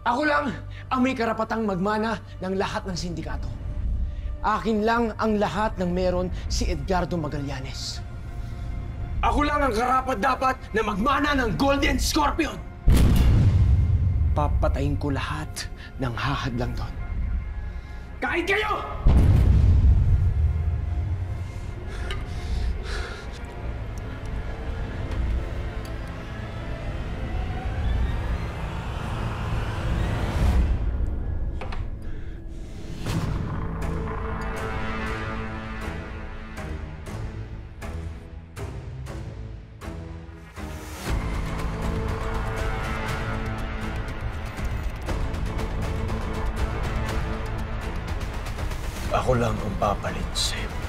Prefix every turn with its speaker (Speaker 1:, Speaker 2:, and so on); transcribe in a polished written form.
Speaker 1: Ako lang ang may karapatang magmana ng lahat ng sindikato. Akin lang ang lahat ng meron si Edgardo Magallanes. Ako lang ang karapat-dapat na magmana ng Golden Scorpion. Papatayin ko lahat ng hahadlang doon. Kahit kayo! Ako lang ang papalit sa'yo.